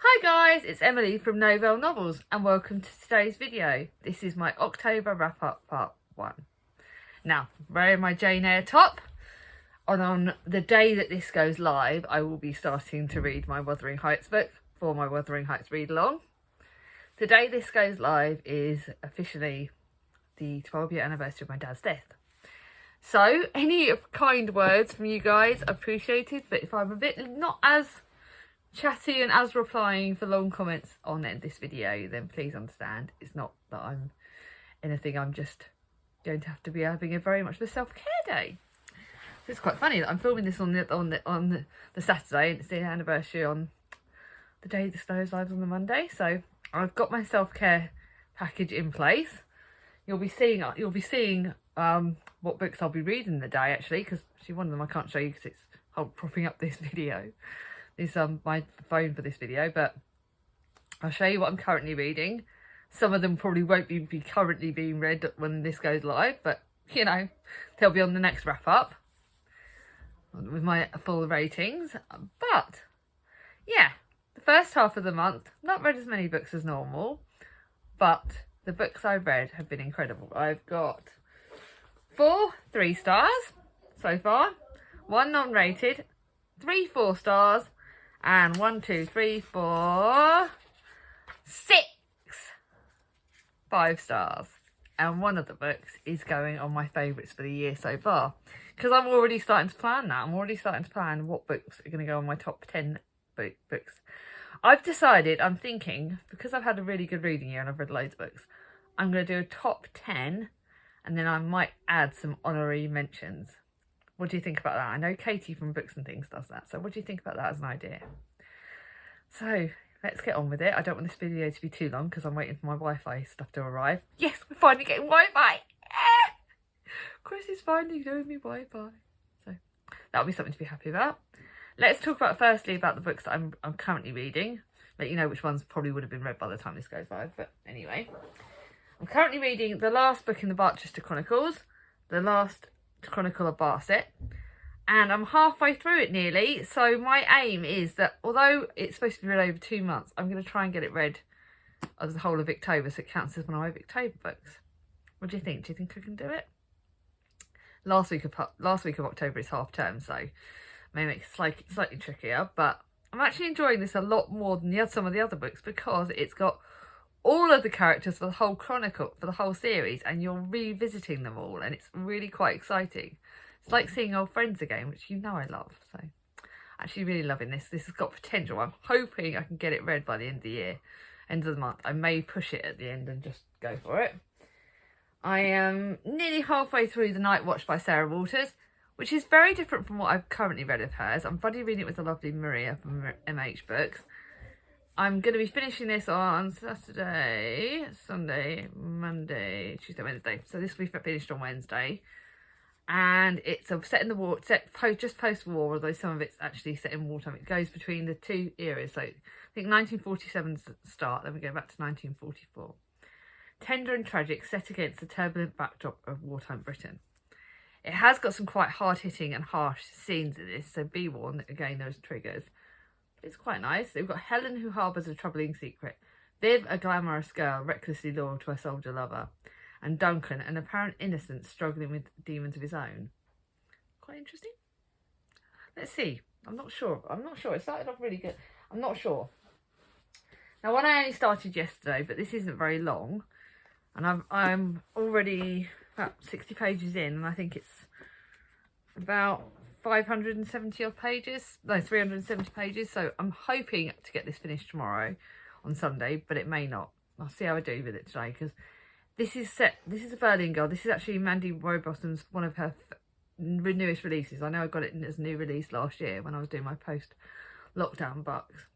Hi guys, it's Emily from Novelle Novels and welcome to today's video. This is my October wrap up part 1. Now, wearing my Jane Eyre top, on the day that this goes live I will be starting to read my Wuthering Heights book for my Wuthering Heights read along. The day this goes live is officially the 12-year anniversary of my dad's death. So, any kind words from you guys appreciated, but if I'm a bit not as chatty and as replying for long comments on this video, then please understand it's not that I'm anything. I'm just going to have to be having a very much of a self-care day. So it's quite funny that I'm filming this on the Saturday and it's the anniversary on the day this goes live on the Monday. So I've got my self-care package in place. You'll be seeing what books I'll be reading the day, actually, because one of them I can't show you because it's propping up this video. Is my phone for this video, but I'll show you what I'm currently reading. Some of them probably won't be currently being read when this goes live, but you know, they'll be on the next wrap up with my full ratings. But yeah, the first half of the month, not read as many books as normal, but the books I've read have been incredible. I've got 4 3 stars so far, 1 non-rated, 3 4 stars, and 1 2 3 4 6 5 stars. And one of the books is going on my favourites for the year so far, because I'm already starting to plan that. I'm already starting to plan what books are going to go on my top 10 books. I've decided, I'm thinking, because I've had a really good reading year and I've read loads of books, I'm going to do a top 10 and then I might add some honorary mentions. What do you think about that? I know Katie from Books and Things does that. So what do you think about that as an idea? So let's get on with it. I don't want this video to be too long because I'm waiting for my Wi-Fi stuff to arrive. Yes, we're finally getting Wi-Fi. Chris is finally giving me Wi-Fi. So that'll be something to be happy about. Let's talk about firstly about the books that I'm currently reading. Let you know which ones probably would have been read by the time this goes live. But anyway, I'm currently reading the last book in the Barchester Chronicles, the last Chronicle of Barset, and I'm halfway through it nearly. So my aim is that although it's supposed to be read over 2 months, I'm going to try and get it read as the whole of October, so it counts as one of my October books. What do you think? Do you think I can do it? Last week of October is half term, so maybe it's slightly trickier, but I'm actually enjoying this a lot more than some of the other books because it's got all of the characters for the whole chronicle, for the whole series, and you're revisiting them all, and it's really quite exciting. It's like seeing old friends again, which you know I love. So actually really loving this. This has got potential. I'm hoping I can get it read by the end of the year, end of the month. I may push it at the end and just go for it. I am nearly halfway through The Night Watch by Sarah Waters, which is very different from what I've currently read of hers. I'm buddy reading it with the lovely Maria from MH Books. I'm going to be finishing this on Saturday, Sunday, Monday, Tuesday, Wednesday. So this will be finished on Wednesday. And it's set in the war, just post-war, although some of it's actually set in wartime. It goes between the 2 eras. So I think 1947's start, then we go back to 1944. Tender and tragic, set against the turbulent backdrop of wartime Britain. It has got some quite hard-hitting and harsh scenes in this, so be warned. Again, there's triggers. It's quite nice. We've got Helen, who harbours a troubling secret, Viv, a glamorous girl recklessly loyal to her soldier lover, and Duncan, an apparent innocent struggling with demons of his own. Quite interesting. Let's see. I'm not sure. It started off really good. I'm not sure. Now, one I only started yesterday, but this isn't very long, and I'm already about 60 pages in, and I think it's about 570 odd pages, no, 370 pages. So I'm hoping to get this finished tomorrow on Sunday, but it may not. I'll see how I do with it today, because this is a Berlin Girl. This is actually Mandy Rowbottom's, one of her newest releases. I know I got it as a new release last year when I was doing my post-lockdown books.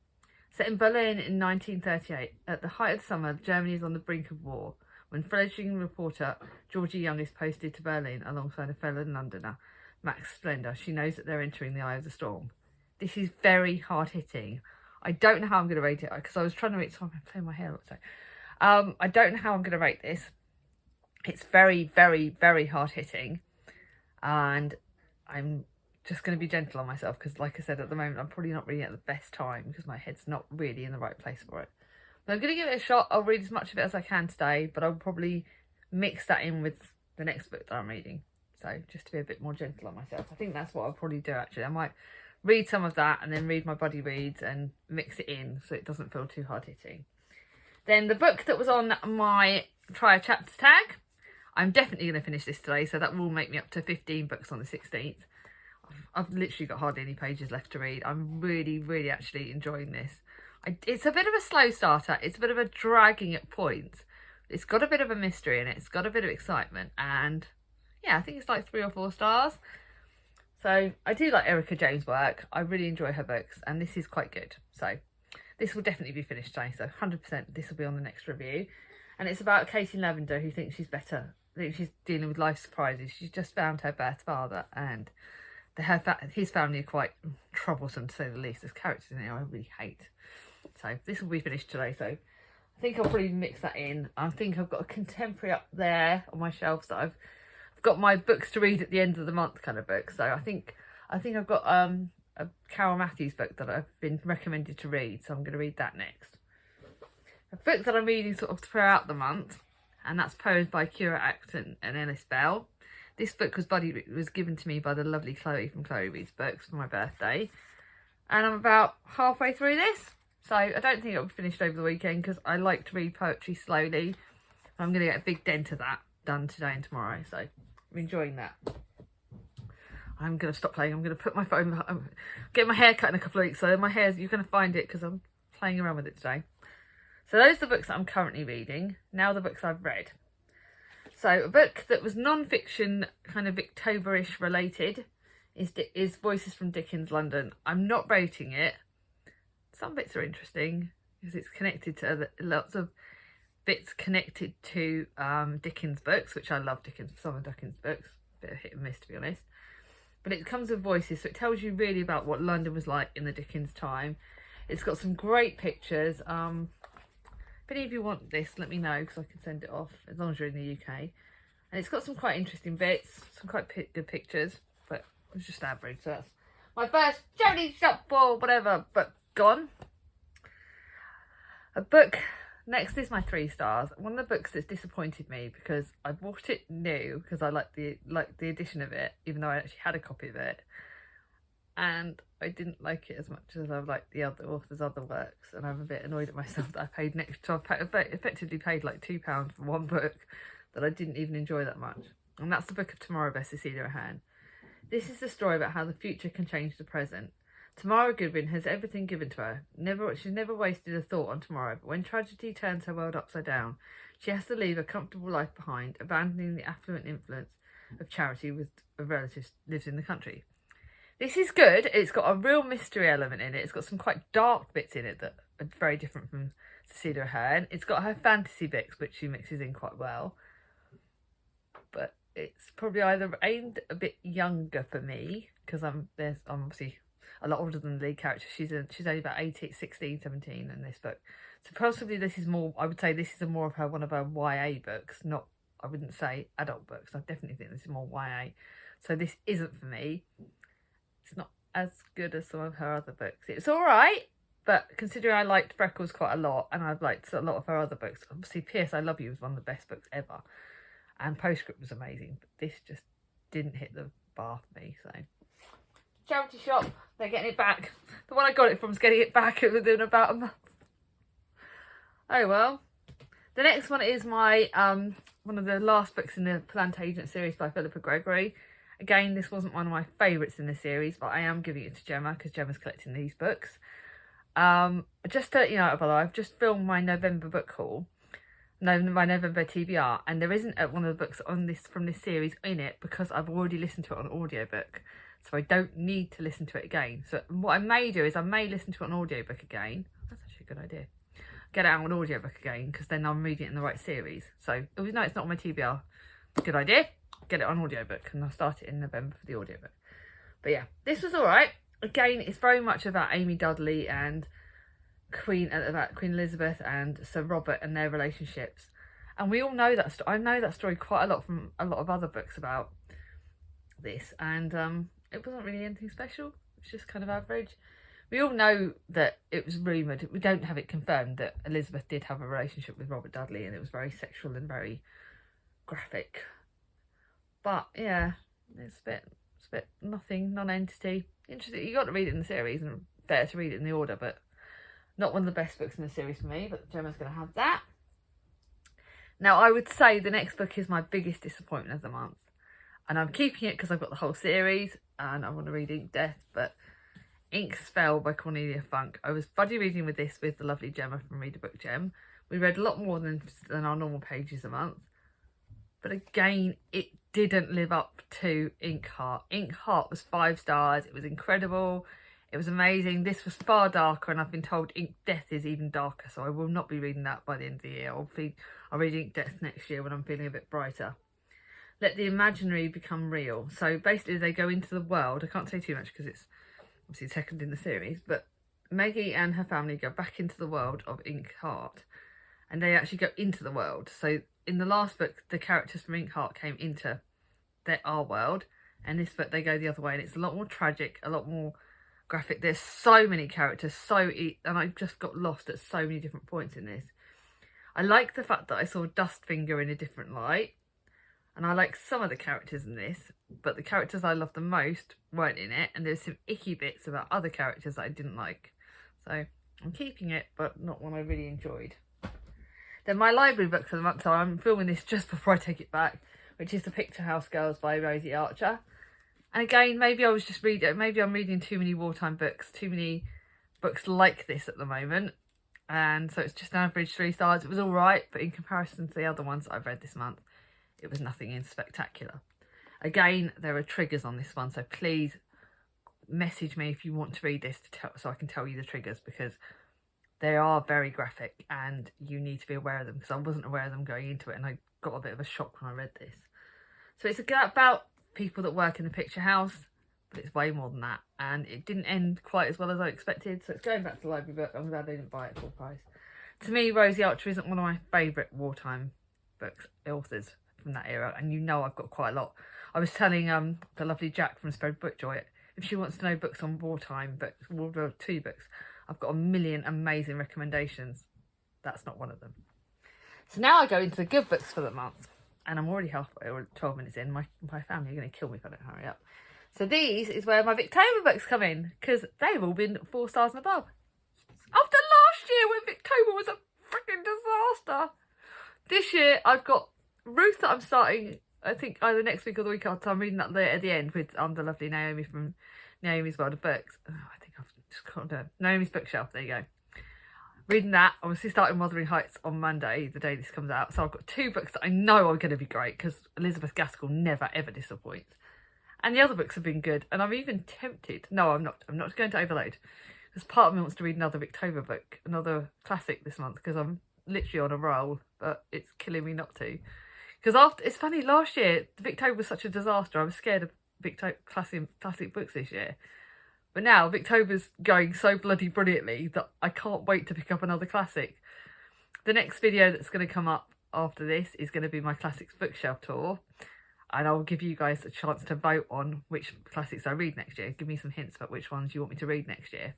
Set in Berlin in 1938, at the height of summer, Germany is on the brink of war, when fledgling reporter Georgie Young is posted to Berlin alongside a fellow Londoner, Max Splendor. She knows that they're entering the eye of the storm. This is very hard-hitting. I don't know how I'm going to rate it, because I was trying to rate... So I'm playing my hair outside. I don't know how I'm going to rate this. It's very, very, very hard-hitting. And I'm just going to be gentle on myself because, like I said, at the moment I'm probably not reading at the best time because my head's not really in the right place for it. But I'm going to give it a shot. I'll read as much of it as I can today, but I'll probably mix that in with the next book that I'm reading. So just to be a bit more gentle on myself. I think that's what I'll probably do actually. I might read some of that and then read my buddy reads and mix it in so it doesn't feel too hard hitting. Then the book that was on my try a chapter tag, I'm definitely going to finish this today, so that will make me up to 15 books on the 16th. I've literally got hardly any pages left to read. I'm really actually enjoying this. It's a bit of a slow starter. It's a bit of a dragging at points. It's got a bit of a mystery in it. It's got a bit of excitement. And yeah, I think it's like 3 or 4 stars. So I do like Erica James' work. I really enjoy her books. And this is quite good. So this will definitely be finished today. So 100% this will be on the next review. And it's about Katie Lavender who thinks she's better. I think she's dealing with life surprises. She's just found her birth father and his family are quite troublesome to say the least. There's characters in here I really hate. So this will be finished today. So I think I'll probably mix that in. I think I've got a contemporary up there on my shelves that I've got my books to read at the end of the month kind of book. So I think I've got a Carol Matthews book that I've been recommended to read. So I'm going to read that next. A book that I'm reading sort of throughout the month, and that's Poems by Kira Acton and Ellis Bell. This book was given to me by the lovely Chloe from Chloe Reads Books for my birthday. And I'm about halfway through this. So I don't think it'll be finished over the weekend because I like to read poetry slowly. I'm going to get a big dent of that done today and tomorrow. So I'm enjoying that. I'm going to stop playing. I'm going to put my phone, get my hair cut in a couple of weeks. So my hair's, you're going to find it because I'm playing around with it today. So those are the books that I'm currently reading. Now the books I've read. So a book that was non-fiction, kind of October-ish related, is Voices from Dickens London. I'm not rating it. Some bits are interesting because it's connected to lots of bits connected to Dickens books, which I love some of Dickens books. Bit of hit and miss, to be honest. But it comes with voices, so it tells you really about what London was like in the Dickens time. It's got some great pictures. If any of you want this, let me know because I can send it off as long as you're in the UK. And it's got some quite interesting bits, some quite good pictures, but it's just average. So that's my first charity shop or whatever, but gone. A book next is my 3 stars. One of the books that's disappointed me because I bought it new because I like the edition of it, even though I actually had a copy of it. And I didn't like it as much as I've liked the other author's other works, and I'm a bit annoyed at myself that I paid effectively paid like £2 for one book that I didn't even enjoy that much. And that's The Book of Tomorrow by Cecila Han. This is the story about how the future can change the present. Tamara Goodwin has everything given to her. She's never wasted a thought on tomorrow, but when tragedy turns her world upside down, she has to leave a comfortable life behind, abandoning the affluent influence of charity with a relative lives in the country. This is good. It's got a real mystery element in it. It's got some quite dark bits in it that are very different from Cecila Han. It's got her fantasy bits, which she mixes in quite well. But it's probably either aimed a bit younger for me, because I'm obviously a lot older than the lead character. She's only about 18, 16, 17 in this book. So possibly this is more, I would say this is one of her YA books, not, I wouldn't say adult books. I definitely think this is more YA. So this isn't for me. It's not as good as some of her other books. It's all right, but considering I liked Freckles quite a lot, and I've liked a lot of her other books, obviously P.S. I Love You was one of the best books ever, and Postscript was amazing, but this just didn't hit the bar for me. So charity shop, they're getting it back. The one I got it from is getting it back within about a month. Oh well. The next one is my one of the last books in the Plantagenet series by Philippa Gregory. Again, this wasn't one of my favourites in the series, but I am giving it to Gemma because Gemma's collecting these books. Just to let you know, by the way, I've just filmed my November book haul, my November TBR, and there isn't one of the books from this series in it because I've already listened to it on audiobook, so I don't need to listen to it again. So what I may do is I may listen to it on audiobook again. That's actually a good idea. Get it out on audiobook again because then I'm reading it in the right series. So no, it's not on my TBR. Good idea. Get it on audiobook and I'll start it in November for the audiobook. But yeah, this was all right. Again, it's very much about Amy Dudley and Queen Elizabeth and Sir Robert and their relationships. And we all know that I know that story quite a lot from a lot of other books about this. And it wasn't really anything special. It's just kind of average. We all know that it was rumoured, we don't have it confirmed, that Elizabeth did have a relationship with Robert Dudley, and it was very sexual and very graphic. But yeah, it's a bit nothing, non-entity. Interesting. You got to read it in the series, and better to read it in the order, but not one of the best books in the series for me. But Gemma's going to have that. Now, I would say the next book is my biggest disappointment of the month, and I'm keeping it because I've got the whole series and I want to read Ink Death. But Ink Spell by Cornelia Funk. I was buddy reading with this with the lovely Gemma from Read a Book Gem. We read a lot more than our normal pages a month. But again, it didn't live up to Ink Heart. Ink Heart was 5 stars. It was incredible. It was amazing. This was far darker, and I've been told Ink Death is even darker. So I will not be reading that by the end of the year. I'll read Ink Death next year when I'm feeling a bit brighter. Let the imaginary become real. So basically they go into the world. I can't say too much because it's obviously second in the series, but Maggie and her family go back into the world of Ink Heart, and they actually go into the world. So in the last book, the characters from Ink Heart came into our world, and this book they go the other way, and it's a lot more tragic, a lot more graphic. There's so many characters, and I just got lost at so many different points in this. I like the fact that I saw Dustfinger in a different light, and I like some of the characters in this, but the characters I loved the most weren't in it, and there's some icky bits about other characters that I didn't like. So I'm keeping it, but not one I really enjoyed. Then my library book for the month, so I'm filming this just before I take it back, which is The Picture House Girls by Rosie Archer. And again, maybe I'm reading too many wartime books, too many books like this at the moment. And so it's just an average 3 stars. It was all right, but in comparison to the other ones I've read this month, it was nothing in spectacular. Again, there are triggers on this one, so please message me if you want to read this so I can tell you the triggers, because they are very graphic and you need to be aware of them, because I wasn't aware of them going into it, and I got a bit of a shock when I read this. So it's about people that work in the picture house, but it's way more than that, and it didn't end quite as well as I expected, so it's going back to the library book. I'm glad I didn't buy it full price. To me, Rosie Archer isn't one of my favourite wartime authors from that era, and you know I've got quite a lot. I was telling the lovely Jack from Spread Bookjoy, if she wants to know books on wartime books, World War II books, I've got a million amazing recommendations. That's not one of them. So now I go into the good books for the month, and I'm already halfway, or 12 minutes in. My family are going to kill me if I don't hurry up. So these is where my Victober books come in, because they've all been 4 stars and above. After last year when Victober was a freaking disaster. This year I've got Ruth that I'm starting, I think either next week or the week after. I'm reading that there at the end with the lovely Naomi from Naomi's World of Books. Oh, I think I've just got Naomi's Bookshelf. There you go. Reading that. Obviously starting Wuthering Heights on Monday, the day this comes out. So I've got 2 books that I know are going to be great, because Elizabeth Gaskell never ever disappoints. And the other books have been good. And I'm even tempted. No, I'm not. I'm not going to overload, because part of me wants to read another Victober book, another classic this month, because I'm literally on a roll, but it's killing me not to. Because it's funny, last year, the Victober was such a disaster. I was scared of classic books this year. But now, Victober's going so bloody brilliantly that I can't wait to pick up another classic. The next video that's going to come up after this is going to be my classics bookshelf tour. And I'll give you guys a chance to vote on which classics I read next year. Give me some hints about which ones you want me to read next year.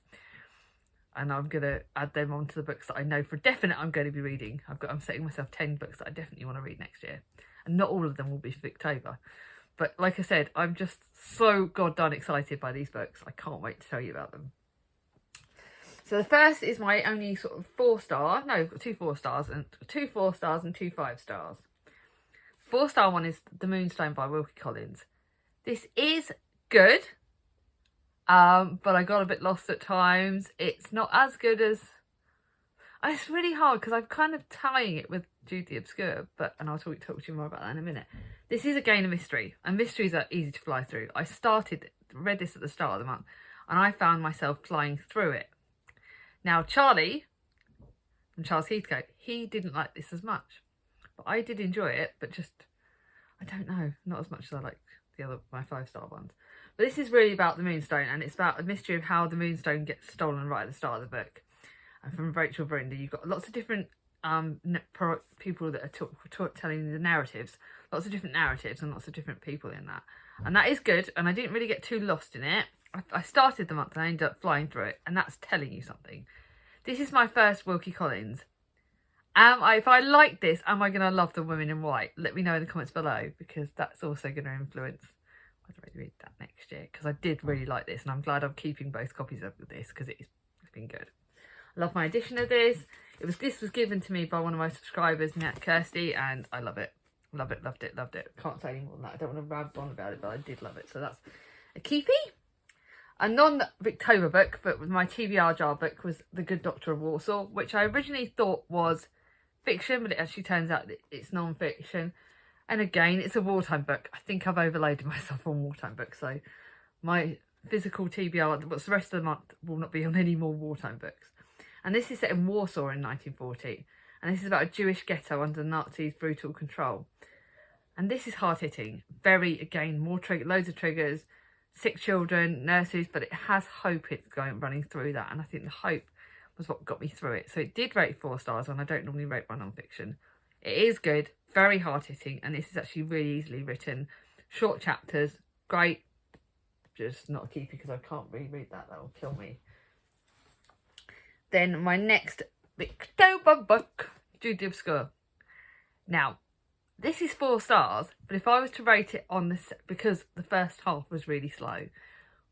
And I'm going to add them onto the books that I know for definite I'm going to be reading. I'm setting myself 10 books that I definitely want to read next year. And not all of them will be for Victober. But like I said, I'm just so goddamn excited by these books. I can't wait to tell you about them. So the first is my only sort of 4-star. No, I've got 2 4-stars and 2 4-stars and 2 5-stars. 4-star one is The Moonstone by Wilkie Collins. This is good. But I got a bit lost at times. It's not as good as... And it's really hard because I'm kind of tying it with Jude the Obscure, and I'll talk to you more about that in a minute. This is again a mystery, and mysteries are easy to fly through. I read this at the start of the month, and I found myself flying through it. Now, Charlie from Charles Heathcote, he didn't like this as much, but I did enjoy it, but just, I don't know, not as much as I like my 5-star ones. But this is really about the Moonstone, and it's about a mystery of how the Moonstone gets stolen right at the start of the book. And from Rachel Verinder, you've got lots of different people that are telling the narratives, lots of different narratives and lots of different people in that. And that is good, and I didn't really get too lost in it. I started the month and I ended up flying through it, and that's telling you something. This is my first Wilkie Collins. If I like this, am I going to love The Women in White? Let me know in the comments below, because that's also going to influence whether I read that next year, because I did really like this, and I'm glad I'm keeping both copies of this, because it's been good. I love my edition of this. This was given to me by one of my subscribers, Nat Kirsty, and I love it. Love it, loved it, loved it. Can't say any more than that. I don't want to rab on about it, but I did love it. So that's a keepy. A non-Victober book, but with my TBR jar book, was The Good Doctor of Warsaw, which I originally thought was fiction, but it actually turns out that it's non-fiction. And again, it's a wartime book. I think I've overloaded myself on wartime books, so my physical TBR, what's the rest of the month, will not be on any more wartime books. And this is set in Warsaw in 1940, and this is about a Jewish ghetto under Nazis' brutal control. And this is hard-hitting. Very, again, loads of triggers, sick children, nurses, but it has hope running through that. And I think the hope was what got me through it. So it did rate 4 stars, and I don't normally rate my non-fiction. It is good, very hard-hitting, and this is actually really easily written. Short chapters, great. Just not a keeper because I can't reread that. That will kill me. Then my next Victober book, Judy Obscure. Now, this is 4 stars, but if I was to rate it on this, because the first half was really slow,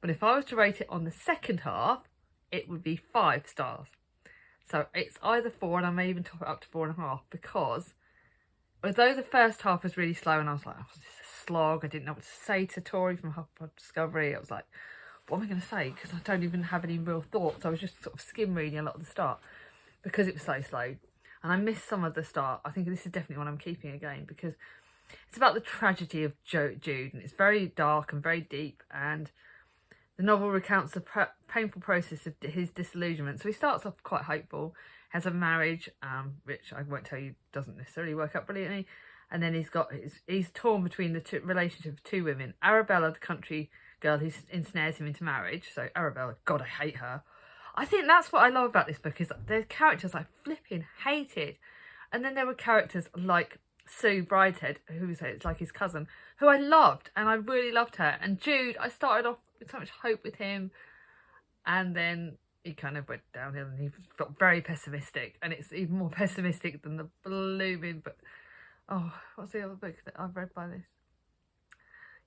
but if I was to rate it on the second half, it would be 5 stars. So it's either 4, and I may even top it up to 4.5, because although the first half was really slow and I was like, oh, this is a slog, I didn't know what to say to Tori from Hufflepuff Discovery. I was like, what am I going to say? Because I don't even have any real thoughts. I was just sort of skim reading a lot of the start because it was so slow. And I missed some of the start. I think this is definitely one I'm keeping again, because it's about the tragedy of Jude, and it's very dark and very deep, and the novel recounts the painful process of his disillusionment. So he starts off quite hopeful, has a marriage, which I won't tell you doesn't necessarily work out brilliantly, and then he's torn between the relationship of 2 women. Arabella, the country girl who ensnares him into marriage. So Arabella, God, I hate her. I think that's what I love about this book, is the characters I flipping hated. And then there were characters like Sue Brideshead, who's like his cousin, who I loved, and I really loved her. And Jude, I started off with so much hope with him, and then he kind of went downhill and he got very pessimistic, and it's even more pessimistic than the blooming, but oh, what's the other book that I've read by this?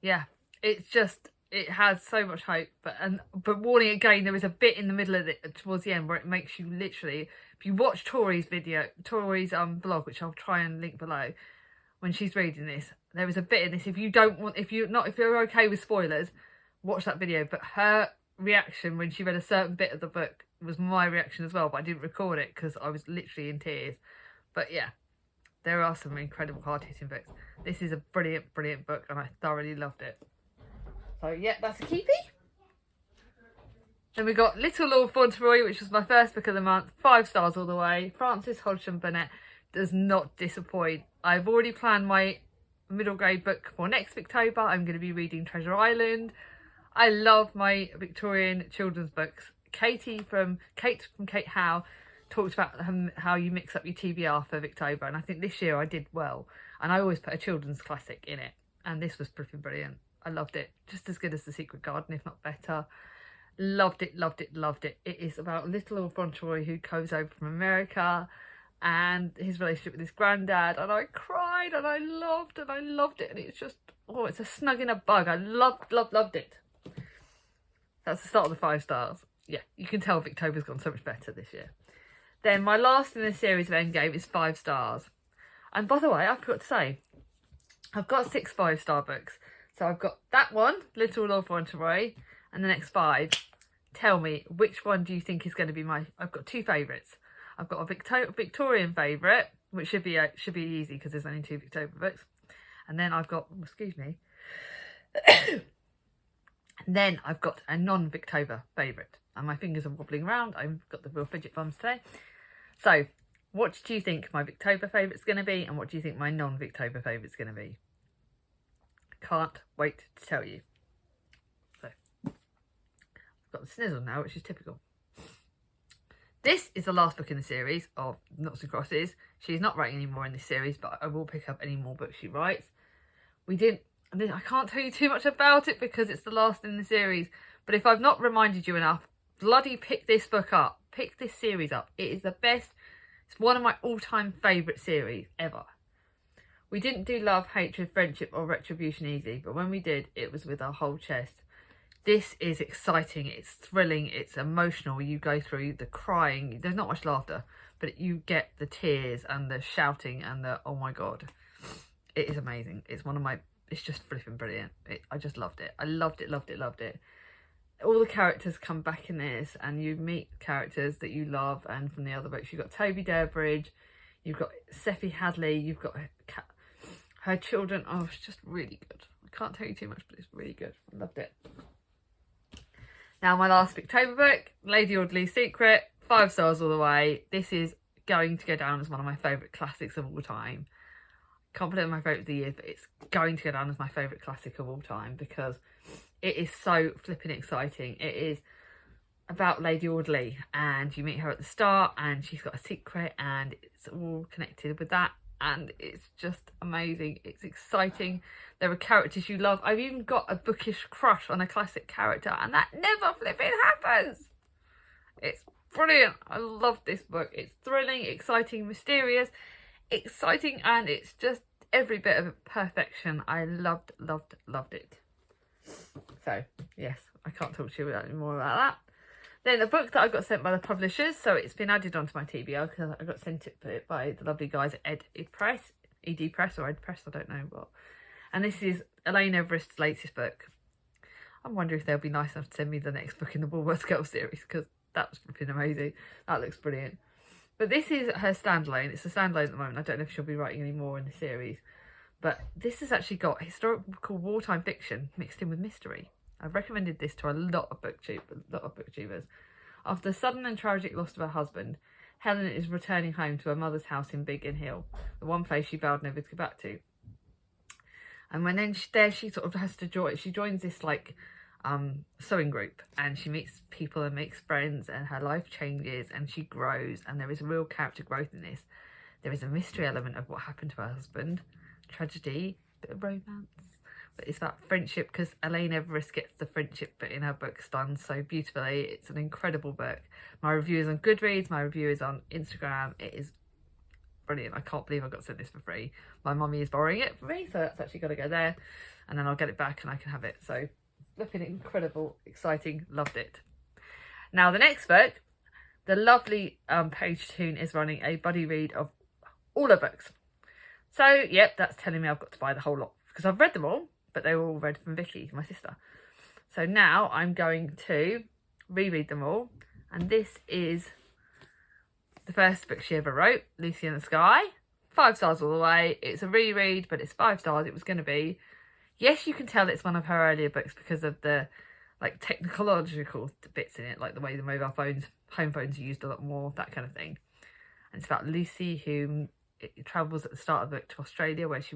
Yeah, it's just, it has so much hope, but warning again, there is a bit in the middle of it towards the end where it makes you literally, if you watch Tori's blog, which I'll try and link below, when she's reading this, there is a bit in this, if you're okay with spoilers, watch that video. But her reaction when she read a certain bit of the book was my reaction as well, but I didn't record it because I was literally in tears. But yeah, there are some incredible hard-hitting books. This is a brilliant, brilliant book, and I thoroughly loved it. So yeah, that's a keepy. Then we got Little Lord Fauntleroy, which was my first book of the month. 5 stars all the way. Frances Hodgson Burnett does not disappoint. I've already planned my middle grade book for next October. I'm going to be reading Treasure Island. I love my Victorian children's books. Kate from Kate Howe talked about how you mix up your TBR for Victober, and I think this year I did well. And I always put a children's classic in it, and this was pretty brilliant. I loved it. Just as good as The Secret Garden, if not better. Loved it, loved it, loved it. It is about little Lord Fauntleroy who comes over from America and his relationship with his granddad, and I cried and I loved it, and it's just, oh, it's a snug in a bug. I loved it. That's the start of the 5 stars. Yeah, you can tell Victoria's gone so much better this year. Then my last in the series of Endgame is 5 stars. And by the way, I forgot to say, I've got 6 5-star books. So I've got that one, Little Lord Fauntleroy, and the next 5. Tell me, which one do you think is going to be I've got 2 favourites. I've got a Victorian favourite, which should be easy because there's only 2 Victober books. And then I've got, excuse me. And then I've got a non-Victober favourite. And my fingers are wobbling around. I've got the real fidget bums today. So, what do you think my Victober favourite's going to be? And what do you think my non-Victober favourite's going to be? Can't wait to tell you. So, I've got the snizzle now, which is typical. This is the last book in the series of Noughts and Crosses. She's not writing any more in this series, but I will pick up any more books she writes. I can't tell you too much about it because it's the last in the series, but if I've not reminded you enough, bloody pick this book up. Pick this series up. It is the best. It's one of my all-time favourite series ever. We didn't do Love, Hatred, Friendship or Retribution easy, but when we did, it was with our whole chest. This is exciting, it's thrilling, it's emotional. You go through the crying. There's not much laughter, but you get the tears and the shouting and the, oh my God. It is amazing. It's just flipping brilliant. I just loved it. I loved it, loved it, loved it. All the characters come back in this and you meet characters that you love, and from the other books you've got Toby Durbridge, you've got Seppi Hadley, you've got her children. Oh, it's just really good. I can't tell you too much, but it's really good. I loved it. Now my last October book, Lady Audley's Secret, 5 stars all the way. This is going to go down as one of my favourite classics of all time. Can't put it in my favourite of the year, but it's going to go down as my favourite classic of all time because it is so flipping exciting. It is about Lady Audley, and you meet her at the start and she's got a secret and it's all connected with that, and it's just amazing. It's exciting. There are characters you love. I've even got a bookish crush on a classic character, and that never flipping happens. It's brilliant. I love this book. It's thrilling, exciting, mysterious, exciting, and it's just every bit of perfection. I loved it. So yes, I can't talk to you any more about that. Then a book that I got sent by the publishers, so it's been added onto my TBR because I got sent it by the lovely guys at Ed Press, I don't know what. And this is Elaine Everest's latest book. I'm wondering if they'll be nice enough to send me the next book in the Woolworths Girls series, because that was flipping amazing. That looks brilliant. But this is her standalone. It's a standalone at the moment. I don't know if she'll be writing any more in the series. But this has actually got historical wartime fiction mixed in with mystery. I've recommended this to a lot of booktubers. After the sudden and tragic loss of her husband, Helen is returning home to her mother's house in Biggin Hill, the one place she vowed never to go back to. And when she sort of has to join, she joins this like sewing group, and she meets people and makes friends, and her life changes and she grows, and there is real character growth in this. There is a mystery element of what happened to her husband, tragedy, bit of romance. But it's about friendship, because Elaine Everest gets the friendship bit in her books done so beautifully. It's an incredible book. My review is on Goodreads. My review is on Instagram. It is brilliant. I can't believe I got sent this for free. My mummy is borrowing it for me, so that's actually got to go there. And then I'll get it back and I can have it. So, looking incredible, exciting, loved it. Now, the next book, the lovely Paige Toon is running a buddy read of all her books. So, yep, that's telling me I've got to buy the whole lot, because I've read them all, but they were all read from Vicky, my sister. So now I'm going to reread them all. And this is the first book she ever wrote, Lucy in the Sky. 5 stars all the way. It's a reread, but it's 5 stars. It was going to be. Yes, you can tell it's one of her earlier books because of the like technological bits in it, like the way the mobile phones, home phones are used a lot more, that kind of thing. And it's about Lucy, who travels at the start of the book to Australia, where she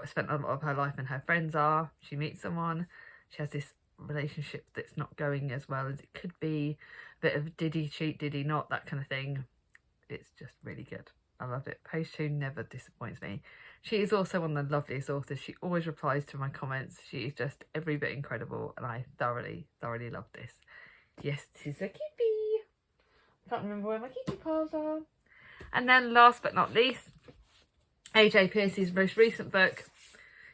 spent a lot of her life and her friends are. She meets someone. She has this relationship that's not going as well as it could be. A bit of did he cheat, did he not, that kind of thing. It's just really good. I love it. Paige Toon never disappoints me. She is also one of the loveliest authors. She always replies to my comments. She is just every bit incredible, and I thoroughly love this. Yes, this is a kitty. Can't remember where my kitty paws are. And then last but not least, AJ Pearce's most recent book,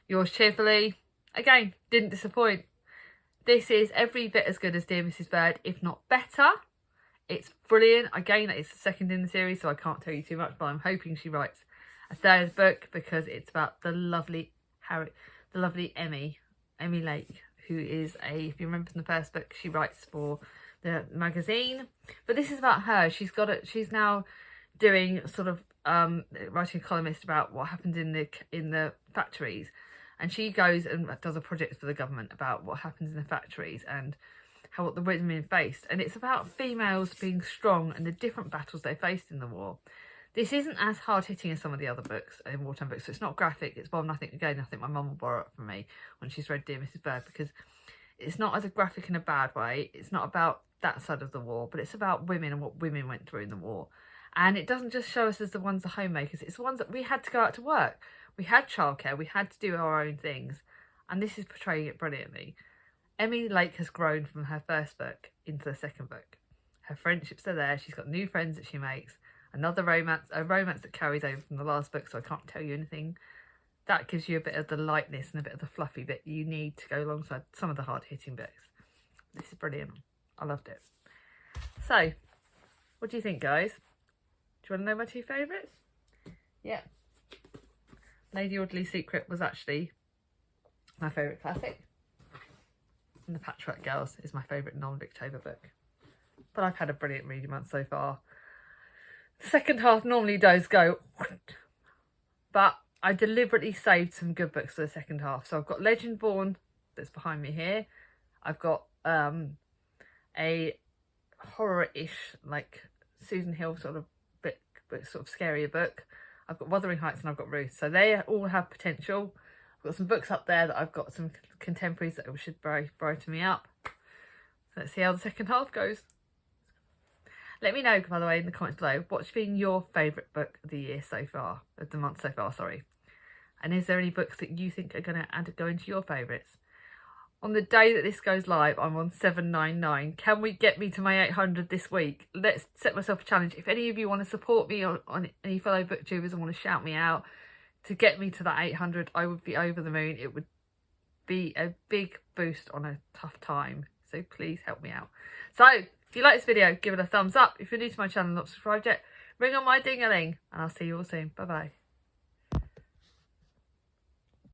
Yours Cheerfully. Again, didn't disappoint. This is every bit as good as Dear Mrs. Bird, if not better. It's brilliant. Again, it's the second in the series, so I can't tell you too much, but I'm hoping she writes a third book, because it's about the lovely Emmy Lake, who is if you remember from the first book, she writes for the magazine. But this is about her. She's now doing sort of writing a columnist about what happens in the factories, and she goes and does a project for the government about what happens in the factories and what the women faced. And it's about females being strong and the different battles they faced in the war. This isn't as hard-hitting as some of the other books, in wartime books, so it's not graphic. It's one I think my mum will borrow it from me when she's read Dear Mrs. Bird, because it's not as a graphic in a bad way. It's not about that side of the war, but it's about women and what women went through in the war. And it doesn't just show us as the ones, the homemakers. It's the ones that we had to go out to work. We had childcare. We had to do our own things. and this is portraying it brilliantly. Emily Lake has grown from her first book into the second book. Her friendships are there. She's got new friends that she makes. Another romance, a romance that carries over from the last book, so I can't tell you anything. That gives you a bit of the lightness and a bit of the fluffy bit you need to go alongside some of the hard-hitting bits. This is brilliant. I loved it. So, what do you think, guys? Do you want to know my two favourites? Yeah. Lady Audley's Secret was actually my favourite classic. And The Patchwork Girls is my favourite non-Victober book. But I've had a brilliant reading month so far. The second half normally does go, but I deliberately saved some good books for the second half. So I've got Legend Born that's behind me here. I've got a horror-ish, like Susan Hill sort of bit, but sort of scarier book. I've got Wuthering Heights and I've got Ruth. So they all have potential. I've got some books up there that I've got some contemporaries that should brighten me up. Let's see how the second half goes. Let me know, by the way, in the comments below, what's been your favourite book of the year so far, of the month so far, sorry. And is there any books that you think are going to go into your favourites? On the day that this goes live, I'm on 799. Can we get me to my 800 this week? Let's set myself a challenge. If any of you want to support me on any fellow booktubers and want to shout me out to get me to that 800, I would be over the moon. It would be a big boost on a tough time. So please help me out. So if you like this video, give it a thumbs up. If you're new to my channel and not subscribed yet, ring on my ding-a-ling, and I'll see you all soon. Bye bye.